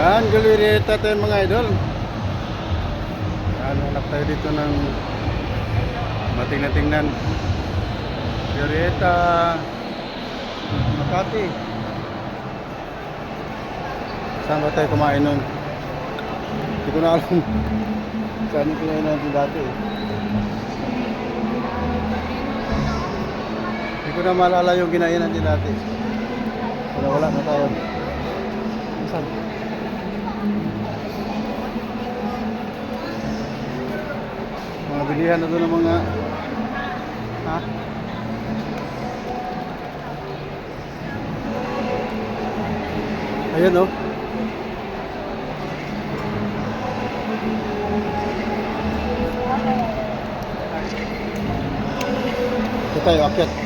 Yan, Glorieta tayo mga idol. Yan, hanap tayo dito ng matingnan-tingnan. Glorieta Makati. Saan ba tayo kumain nun? Hindi ko na alam. Saan yung kinain natin dati eh. Hindi ko na maalala yung kinain natin dati. Wala na tayo. Saan? Mga bilihan na doon ng mga ha? Ayan oh. Ito tayo, akyat.